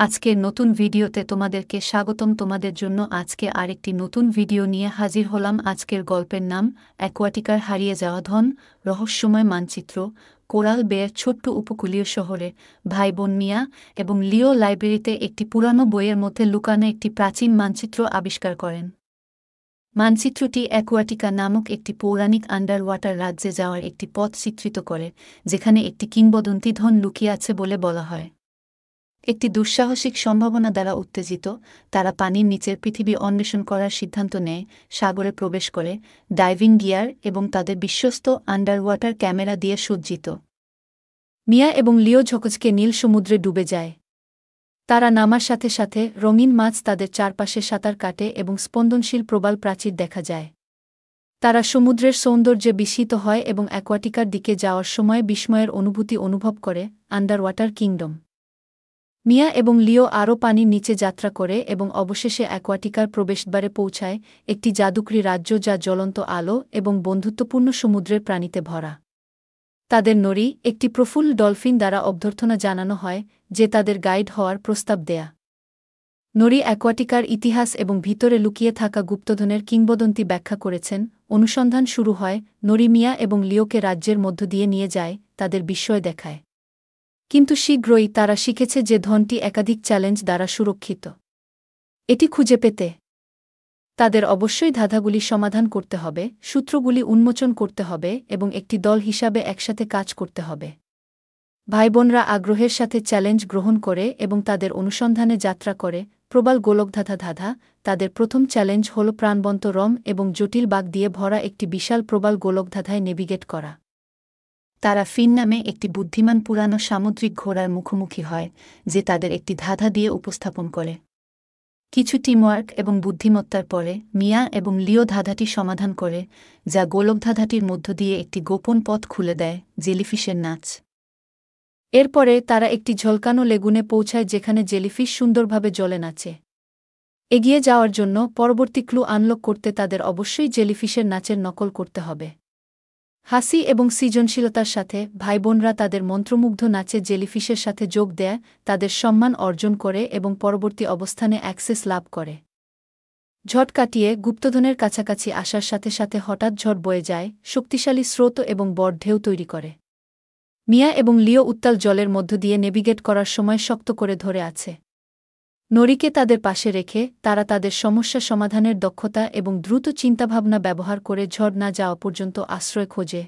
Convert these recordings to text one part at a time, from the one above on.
আজকের নতুন ভিডিওতে তোমাদেরকে স্বাগতম। তোমাদের জন্য আজকে আরেকটি নতুন ভিডিও নিয়ে হাজির হলাম। আজকের গল্পের নাম অ্যাকোয়াটিকার হারিয়ে যাওয়া ধন, রহস্যময় মানচিত্র। কোরাল বেয়ের ছোট্ট উপকূলীয় শহরে ভাই বোন মিয়া এবং লিও লাইব্রেরিতে একটি পুরানো বইয়ের মধ্যে লুকানো একটি প্রাচীন মানচিত্র আবিষ্কার করেন। মানচিত্রটি অ্যাকোয়াটিকা নামক একটি পৌরাণিক আন্ডার ওয়াটার রাজ্যে যাওয়ার একটি পথ চিত্রিত করে, যেখানে একটি কিংবদন্তি ধন লুকিয়ে আছে বলে বলা হয়। একটি দুঃসাহসিক সম্ভাবনা দ্বারা উত্তেজিত, তারা পানির নিচের পৃথিবী অন্বেষণ করার সিদ্ধান্ত নেয়, সাগরে প্রবেশ করে, ডাইভিং গিয়ার এবং তাদের বিশ্বস্ত আন্ডার ওয়াটার ক্যামেরা দিয়ে সজ্জিত। মিয়া এবং লিও ঝকঝকে নীল সমুদ্রে ডুবে যায়। তারা নামার সাথে সাথে রঙিন মাছ তাদের চারপাশে সাঁতার কাটে এবং স্পন্দনশীল প্রবাল প্রাচীর দেখা যায়। তারা সমুদ্রের সৌন্দর্যে বিস্মিত হয় এবং অ্যাকোয়াটিকার দিকে যাওয়ার সময় বিস্ময়ের অনুভূতি অনুভব করে। Under water kingdom. মিয়া এবং লিও আরও পানির নিচে যাত্রা করে এবং অবশেষে অ্যাকোয়াটিকার প্রবেশদ্বারে পৌঁছায়, একটি জাদুকরী রাজ্য যা জ্বলন্ত আলো এবং বন্ধুত্বপূর্ণ সমুদ্রের প্রাণীতে ভরা। তাদের নড়ি, একটি প্রফুল্ল ডলফিন দ্বারা অভ্যর্থনা জানানো হয়, যে তাদের গাইড হওয়ার প্রস্তাব দেয়া। নড়ি অ্যাকোয়াটিকার ইতিহাস এবং ভিতরে লুকিয়ে থাকা গুপ্তধনের কিংবদন্তি ব্যাখ্যা করেছেন। অনুসন্ধান শুরু হয়। নড়ি মিয়া এবং লিওকে রাজ্যের মধ্য দিয়ে নিয়ে যায়, তাদের বিস্ময় দেখায়। কিন্তু শীঘ্রই তারা শিখেছে যে ধনটি একাধিক চ্যালেঞ্জ দ্বারা সুরক্ষিত। এটি খুঁজে পেতে তাদের অবশ্যই ধাঁধাগুলি সমাধান করতে হবে, সূত্রগুলি উন্মোচন করতে হবে এবং একটি দল হিসাবে একসাথে কাজ করতে হবে। ভাইবোনরা আগ্রহের সাথে চ্যালেঞ্জ গ্রহণ করে এবং তাদের অনুসন্ধানে যাত্রা করে। প্রবাল গোলকধাঁধা ধাঁধা। তাদের প্রথম চ্যালেঞ্জ হল প্রাণবন্ত রম এবং জটিল বাগ দিয়ে ভরা একটি বিশাল প্রবাল গোলকধাঁধায় নেভিগেট করা। তারা ফিন নামে একটি বুদ্ধিমান পুরানো সামুদ্রিক ঘোড়ার মুখোমুখি হয়, যে তাদের একটি ধাঁধা দিয়ে উপস্থাপন করে। কিছু টিমওয়ার্ক এবং বুদ্ধিমত্তার পরে মিয়া এবং লিও ধাঁধাটি সমাধান করে, যা গোলকধাঁধাটির মধ্য দিয়ে একটি গোপন পথ খুলে দেয়, জেলিফিশের নাচ। এরপরে তারা একটি ঝলকানো লেগুনে পৌঁছায়, যেখানে জেলিফিশ সুন্দরভাবে জলে নাচে। এগিয়ে যাওয়ার জন্য পরবর্তী ক্লু আনলক করতে তাদের অবশ্যই জেলিফিশের নাচের নকল করতে হবে। হাসি এবং সৃজনশীলতার সাথে ভাইবোনরা তাদের মন্ত্রমুগ্ধ নাচে জেলিফিশের সাথে যোগ দেয়, তাদের সম্মান অর্জন করে এবং পরবর্তী অবস্থানে অ্যাক্সেস লাভ করে। ঝট কাটিয়ে গুপ্তধনের কাছাকাছি আসার সাথে সাথে হঠাৎ ঝড় বয়ে যায়, শক্তিশালী স্রোত এবং বড় ঢেউ তৈরি করে। মিয়া এবং লিও উত্তাল জলের মধ্য দিয়ে নেভিগেট করার সময় শক্ত করে ধরে আছে। নড়িকে তাদের পাশে রেখে তারা তাদের সমস্যা সমাধানের দক্ষতা এবং দ্রুত চিন্তাভাবনা ব্যবহার করে ঝড় না যাওয়া পর্যন্ত আশ্রয় খোঁজে।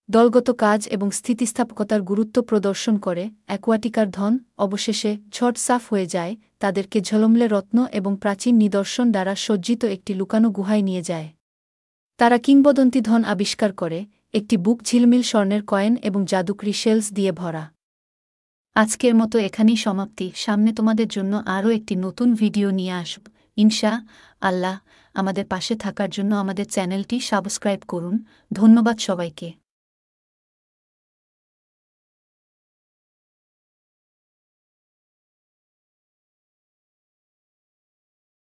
দলগত কাজ এবং স্থিতিস্থাপকতার গুরুত্ব প্রদর্শন করে। অ্যাকোয়াটিকার ধন অবশেষে ঝড় সাফ হয়ে যায়, তাদেরকে ঝলমলে রত্ন এবং প্রাচীন নিদর্শন দ্বারা সজ্জিত একটি লুকানো গুহায় নিয়ে যায়। তারা কিংবদন্তি ধন আবিষ্কার করে, একটি বুক ঝিলমিল স্বর্ণের কয়েন এবং জাদুকরি শেলস দিয়ে ভরা। আজকের মতো এখানেই সমাপ্তি। সামনে তোমাদের জন্য আরও একটি নতুন ভিডিও নিয়ে আসব ইনশা আল্লাহ। আমাদের পাশে থাকার জন্য আমাদের চ্যানেলটি সাবস্ক্রাইব করুন। ধন্যবাদ সবাইকে।